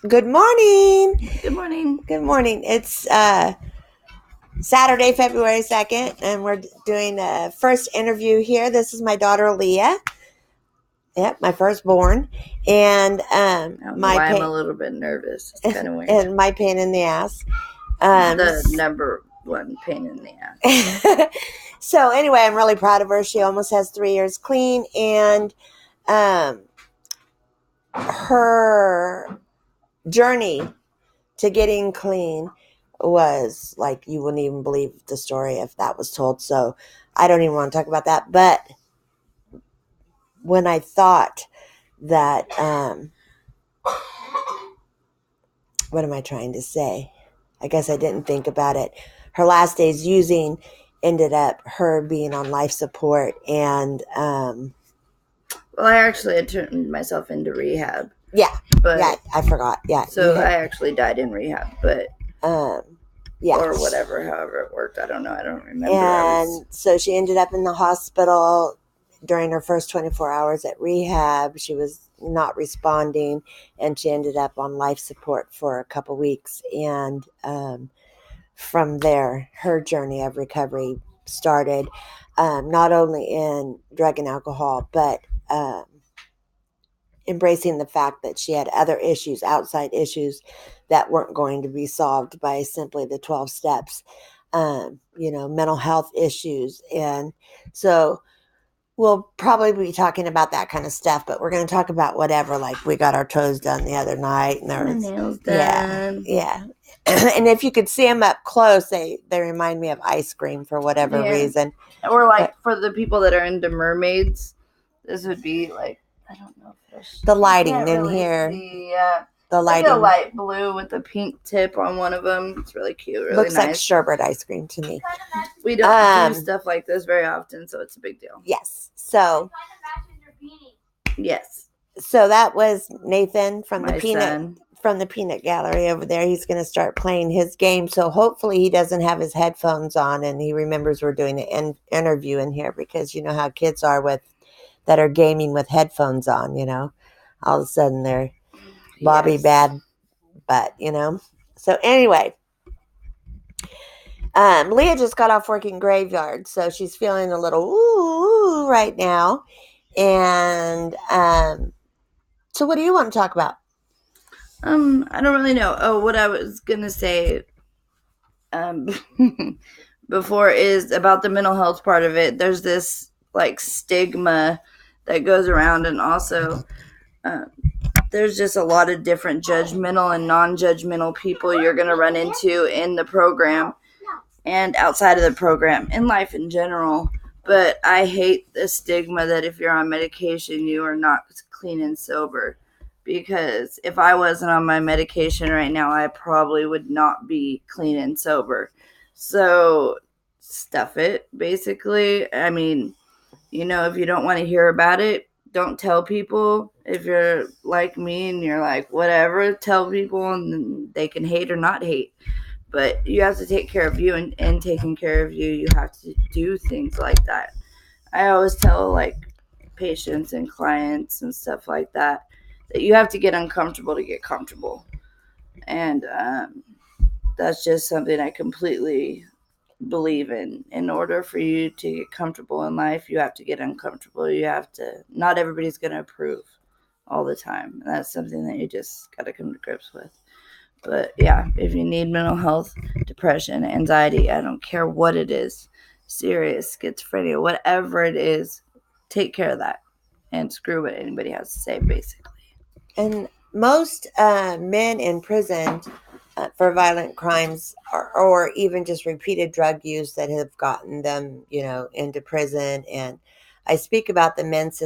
Good morning. Good morning. Good morning. It's Saturday, February 2nd, and we're doing a first interview here. This is my daughter, Leah. Yep, my firstborn. And I don't know why I'm a little bit nervous. It's kind of weird. and my pain in the ass. The number one pain in the ass. So anyway, I'm really proud of her. She almost has 3 years clean, and um, her journey to getting clean was like, you wouldn't even believe the story if that was told. So I don't even want to talk about that. But when I thought that, what am I trying to say? I guess I didn't think about it. Her last days using ended up her being on life support. And Well, I actually had turned myself into rehab. yeah, But I forgot. Yeah. So I actually died in rehab, but yeah. or whatever, however it worked. I don't know. I don't remember. And so she ended up in the hospital during her first 24 hours at rehab. She was not responding, and she ended up on life support for a couple weeks. And from there, her journey of recovery started, not only in drug and alcohol, but embracing the fact that she had other issues, outside issues, that weren't going to be solved by simply the 12 steps. Mental health issues. And so we'll probably be talking about that kind of stuff, but we're going to talk about whatever. Like, we got our toes done the other night, and my nails done. Yeah. And if you could see them up close, they remind me of ice cream for whatever reason. Or like, for the people that are into mermaids, this would be like, I don't know if the lighting in really here. The lighting. Like a light blue with a pink tip on one of them. It's really cute. Really looks nice. Like sherbet ice cream to me. We don't do stuff like this very often, so it's a big deal. Yes. So. Yes. So that was Nathan from My son. From the peanut gallery over there. He's going to start playing his game. So hopefully he doesn't have his headphones on and he remembers we're doing an interview in here, because you know how kids are that are gaming with headphones on, all of a sudden they're Bobby bad butt, So anyway, Leah just got off working graveyard, so she's feeling a little ooh right now. And so what do you want to talk about? I don't really know. Oh, what I was gonna say before is about the mental health part of it. There's this like stigma that goes around, and also there's just a lot of different judgmental and non-judgmental people you're gonna run into in the program and outside of the program, in life in general. But I hate the stigma that if you're on medication, you are not clean and sober. Because if I wasn't on my medication right now, I probably would not be clean and sober. So stuff it, basically. I mean, if you don't want to hear about it, don't tell people. If you're like me and you're like, whatever, tell people, and they can hate or not hate. But you have to take care of you, and taking care of you, you have to do things like that. I always tell like patients and clients and stuff like that you have to get uncomfortable to get comfortable. And that's just something I completely believe in. In order for you to get comfortable in life, you have to get uncomfortable. Not everybody's going to approve all the time. And that's something that you just got to come to grips with. But yeah, if you need mental health, depression, anxiety, I don't care what it is, serious, schizophrenia, whatever it is, take care of that. And screw what anybody has to say, basically. And most men in prison for violent crimes, or even just repeated drug use, that have gotten them, into prison. And I speak about the men's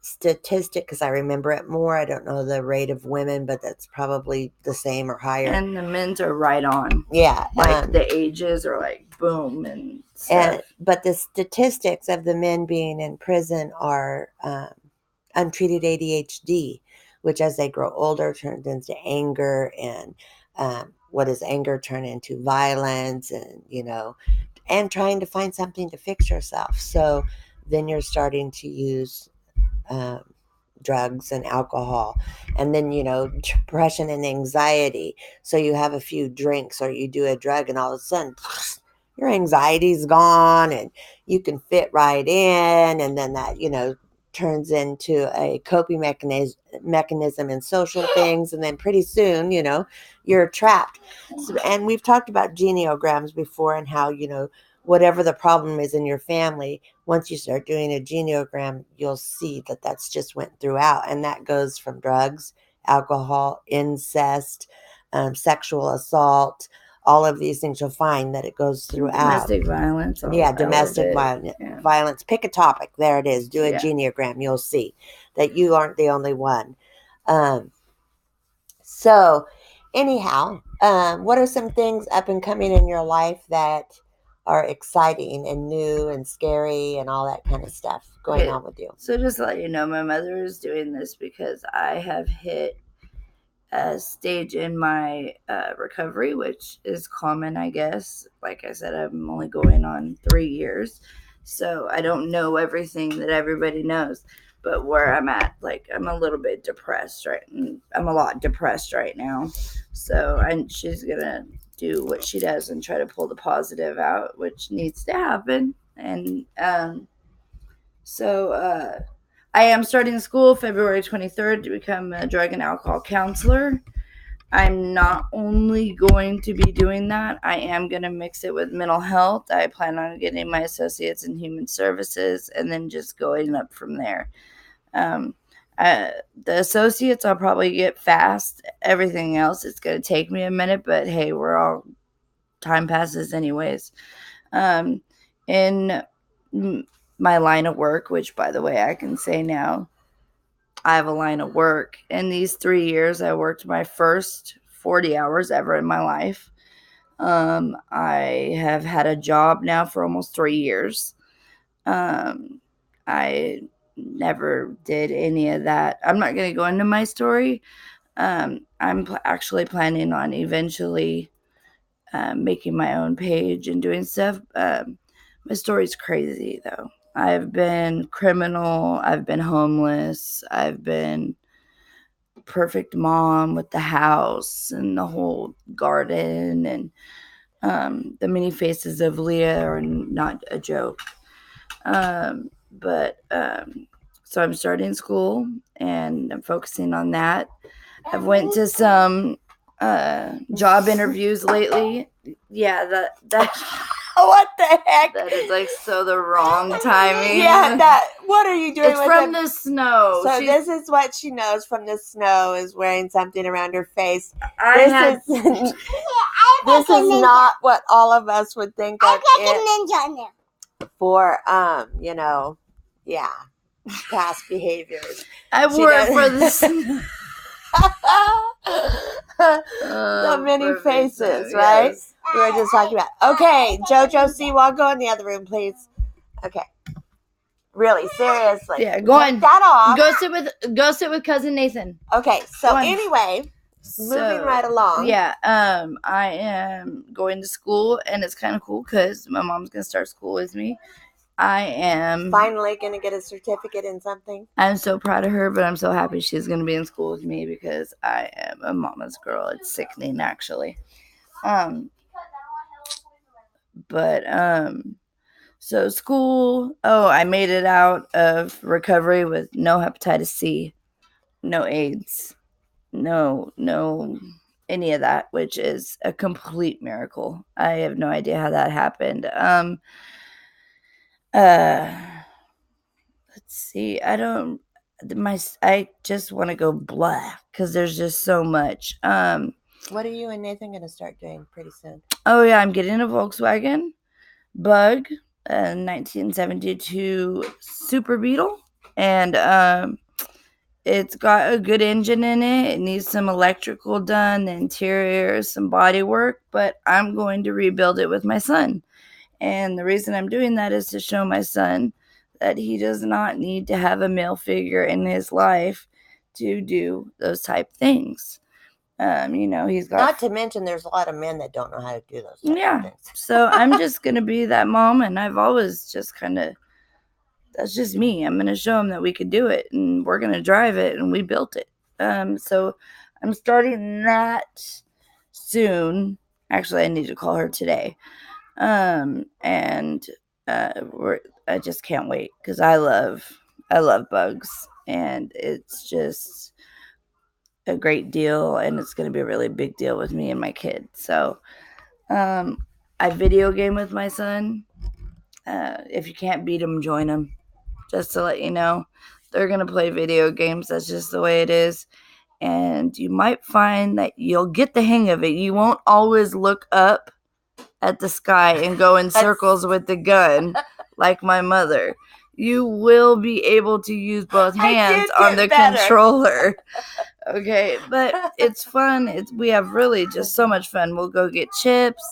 statistic because I remember it more. I don't know the rate of women, but that's probably the same or higher. And the men's are right on. Yeah. Like the ages are like boom and stuff. But the statistics of the men being in prison are untreated ADHD, which as they grow older turns into anger, and what does anger turn into? Violence, and trying to find something to fix yourself. So then you're starting to use drugs and alcohol. And then, depression and anxiety. So you have a few drinks or you do a drug, and all of a sudden, your anxiety's gone and you can fit right in. And then that, turns into a coping mechanism in social things. And then pretty soon, you're trapped. So, and we've talked about geneograms before, and how, whatever the problem is in your family, once you start doing a geneogram, you'll see that that's just went throughout. And that goes from drugs, alcohol, incest, sexual assault, all of these things. You'll find that it goes throughout. Domestic violence. Domestic violence. Pick a topic. There it is. Do a geneogram. You'll see that you aren't the only one. So anyhow, what are some things up and coming in your life that are exciting and new and scary and all that kind of stuff going on with you? So just to let you know, my mother is doing this because I have hit a stage in my recovery, which is common, I guess. Like I said, I'm only going on 3 years, so I don't know everything that everybody knows. But where I'm at, like, I'm a little bit depressed, right? I'm a lot depressed right now. So she's gonna do what she does and try to pull the positive out, which needs to happen. And so I am starting school February 23rd to become a drug and alcohol counselor. I'm not only going to be doing that, I am going to mix it with mental health. I plan on getting my associates in human services and then just going up from there. The associates I'll probably get fast. Everything else, it's going to take me a minute, but hey, time passes anyways. In my line of work, which by the way, I can say now, I have a line of work. In these 3 years, I worked my first 40 hours ever in my life. I have had a job now for almost 3 years. I never did any of that. I'm not going to go into my story. I'm actually planning on eventually making my own page and doing stuff. My story's crazy, though. I've been criminal. I've been homeless. I've been perfect mom with the house and the whole garden, and the many faces of Leah are not a joke. So I'm starting school and I'm focusing on that. I've went to some job interviews lately. Yeah, that what the heck? That is like so the wrong timing. Yeah, what are you doing? It's from the snow. So this is what she knows from the snow, is wearing something around her face. This is not what all of us would think of it for, past behaviors. I wore it for the snow. So many faces, right? Yes. We were just talking about. Okay, Jojo, Seawall, in the other room, please. Okay. Really, seriously. Yeah, go on. That off. Go sit with cousin Nathan. Okay, so anyway, moving right along. Yeah, I am going to school, and it's kind of cool because my mom's gonna start school with me. I am finally going to get a certificate in something. I'm so proud of her, but I'm so happy she's going to be in school with me because I am a mama's girl. It's sickening, actually. So school. Oh, I made it out of recovery with no hepatitis C, no AIDS, no any of that, which is a complete miracle. I have no idea how that happened. Let's see. I just want to go blah because there's just so much. What are you and Nathan going to start doing pretty soon? Oh yeah, I'm getting a Volkswagen Bug, a 1972 Super Beetle, and it's got a good engine in it. It needs some electrical done, the interior, some body work, but I'm going to rebuild it with my son. And the reason I'm doing that is to show my son that he does not need to have a male figure in his life to do those type things. He's got. Not to mention, there's a lot of men that don't know how to do those type of things. So I'm just gonna be that mom, and I've always just kind of that's just me. I'm going to show them that we could do it, and we're going to drive it, and we built it. So I'm starting that soon. Actually, I need to call her today. And I just can't wait because I love bugs, and it's just a great deal, and it's going to be a really big deal with me and my kids. So I video game with my son. If you can't beat them, join them. Just to let you know, they're going to play video games. That's just the way it is. And you might find that you'll get the hang of it. You won't always look up at the sky and go in circles with the gun like my mother. You will be able to use both hands on the controller. Okay, but it's fun. We have really just so much fun. We'll go get chips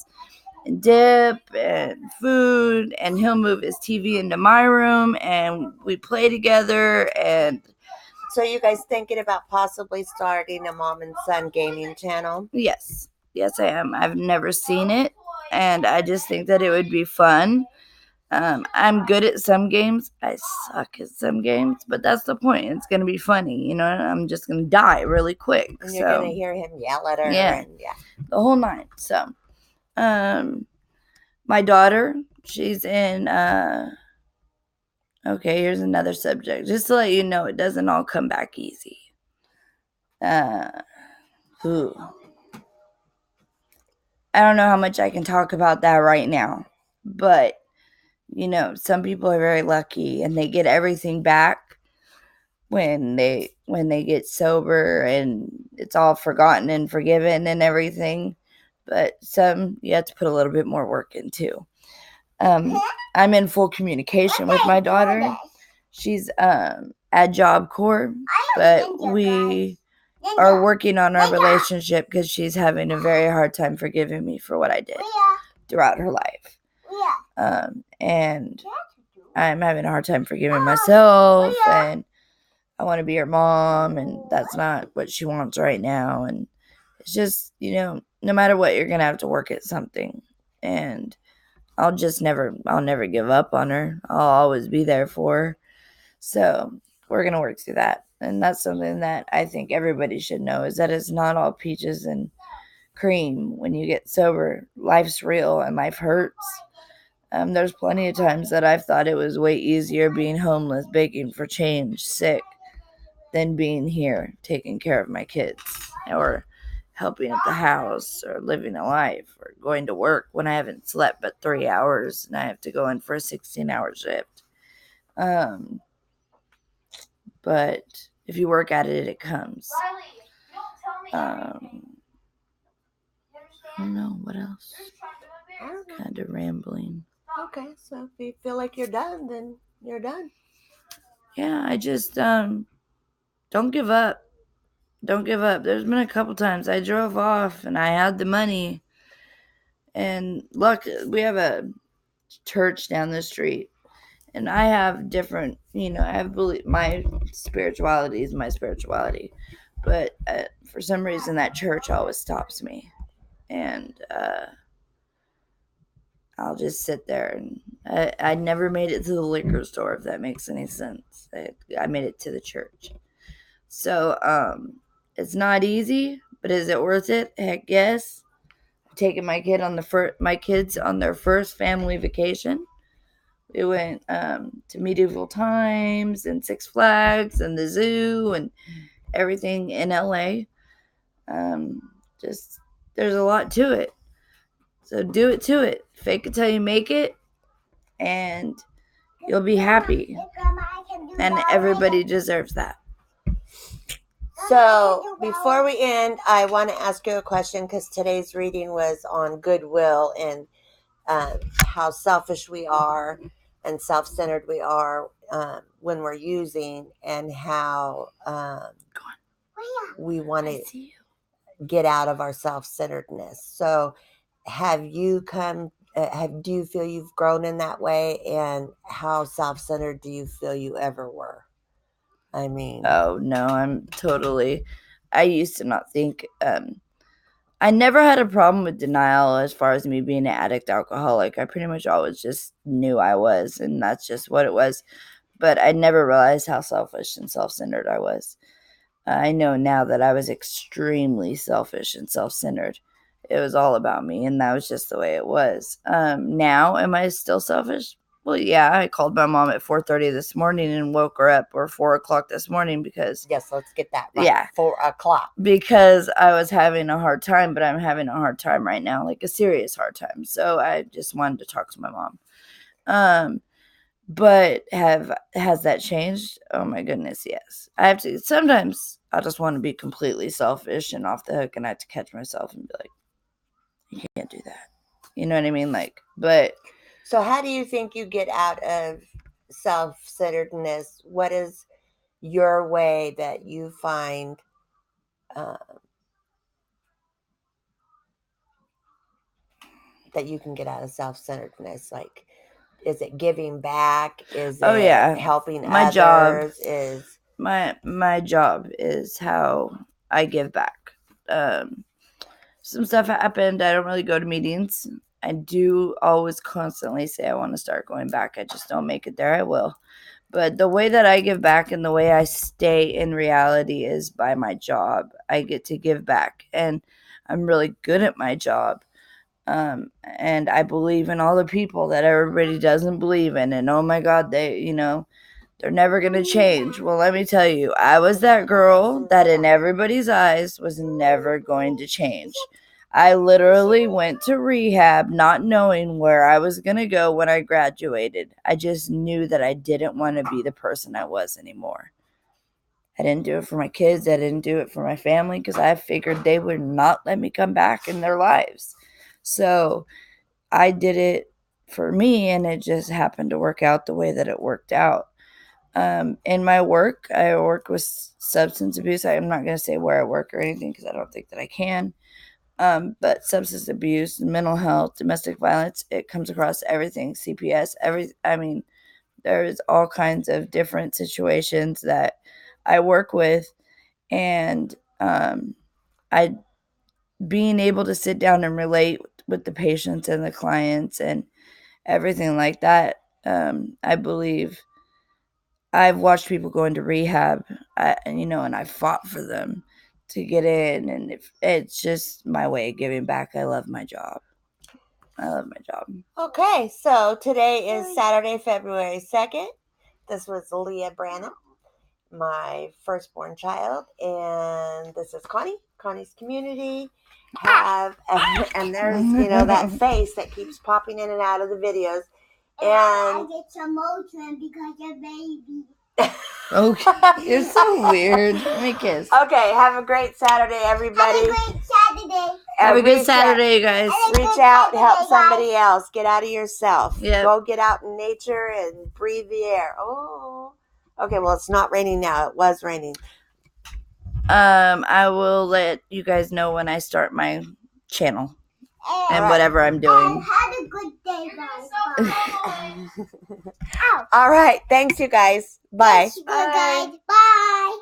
and dip and food, and he'll move his TV into my room, and we play together. And so you guys thinking about possibly starting a mom and son gaming channel? Yes, I am. I've never seen it, and I just think that it would be fun. I'm good at some games. I suck at some games, but that's the point. It's going to be funny. You know, I'm just going to die really quick. And you're going to hear him yell at her. Yeah, the whole night. So, my daughter, she's in, okay, here's another subject. Just to let you know, it doesn't all come back easy. Ooh. I don't know how much I can talk about that right now, but you know, some people are very lucky and they get everything back when they get sober, and it's all forgotten and forgiven and everything. But some you have to put a little bit more work into. I'm in full communication with my daughter. She's at Job Corps, but we are working on our relationship because she's having a very hard time forgiving me for what I did throughout her life. And I'm having a hard time forgiving myself, and I want to be her mom, and that's not what she wants right now. And it's just, you know, no matter what, you're gonna have to work at something. And I'll never give up on her. I'll always be there for her. So we're gonna work through that. And that's something that I think everybody should know, is that it's not all peaches and cream when you get sober. Life's real and life hurts. There's plenty of times that I've thought it was way easier being homeless, begging for change, sick, than being here, taking care of my kids, or helping at the house, or living a life, or going to work when I haven't slept but 3 hours and I have to go in for a 16-hour shift. But if you work at it, it comes. I don't know what else. Kind of rambling. Okay, so if you feel like you're done, then you're done. Yeah, I just don't give up. Don't give up. There's been a couple times I drove off and I had the money, and look, we have a church down the street, and I have different, you know, I believe my spirituality is my spirituality, but for some reason that church always stops me, and I'll just sit there, and I never made it to the liquor store, if that makes any sense. I made it to the church. So it's not easy, but is it worth it? Heck yes. I've taken my kids on their first family vacation. We went to medieval times and Six Flags and the zoo and everything in LA. Just there's a lot to it. So do it to it. Fake it till you make it, and you'll be happy. And everybody deserves that. So before we end, I want to ask you a question, because today's reading was on goodwill and how selfish we are and self-centered we are when we're using, and how we want to get out of our self-centeredness. So do you feel you've grown in that way, and how self-centered do you feel you ever were? I mean, oh no, I used to not think, I never had a problem with denial as far as me being an addict alcoholic. I pretty much always just knew I was, and that's just what it was. but I never realized how selfish and self-centered I was. I know now that I was extremely selfish and self-centered. It was all about me, and that was just the way it was. Now, am I still selfish? Well, yeah, I called my mom at 4:30 this morning and woke her up, or 4 o'clock this morning, because Yes, let's get that right. Yeah. 4 o'clock. because I was having a hard time, but I'm having a hard time right now, like a serious hard time. So I just wanted to talk to my mom. But has that changed? Oh my goodness, yes. I have to. Sometimes I just want to be completely selfish and off the hook, and I have to catch myself and be like, "You can't do that." You know what I mean? Like, but So how do you think you get out of self-centeredness? What is your way that you find that you can get out of self-centeredness? Like, is it giving back? Is it helping my others? job Is my job is how I give back. Some stuff happened. I don't really go to meetings. I do always constantly say I want to start going back. I just don't make it there. I will. But the way that I give back and the way I stay in reality is by my job. I get to give back, and I'm really good at my job. And I believe in all the people that everybody doesn't believe in. And oh my God, they're never going to change. Well, let me tell you, I was that girl that in everybody's eyes was never going to change. I literally went to rehab not knowing where I was going to go when I graduated. I just knew that I didn't want to be the person I was anymore. I didn't do it for my kids. I didn't do it for my family because I figured they would not let me come back in their lives. So I did it for me, and it just happened to work out the way that it worked out. In my work, I work with substance abuse. I'm not going to say where I work or anything because I don't think that I can. But substance abuse, mental health, domestic violence, it comes across everything. CPS, there's all kinds of different situations that I work with, and I being able to sit down and relate with the patients and the clients and everything like that. I believe I've watched people go into rehab, and I fought for them to get in, and it's just my way of giving back. I love my job. okay. So today is Saturday, February 2nd. This was Leah Branhan, my firstborn child, and this is Connie's community. And there's that face that keeps popping in and out of the videos. And I get some motion because you're baby. Okay, you're so weird. Let me kiss. Okay, have a great Saturday, everybody. Have a great Saturday. Have a good Saturday, guys. Reach out, help somebody else. Get out of yourself. Yep. Go get out in nature and breathe the air. Oh. Okay, well, it's not raining now. It was raining. I will let you guys know when I start my channel and whatever I'm doing. Have a good day, guys. All right. Thanks, you guys. Bye. Bye. Bye.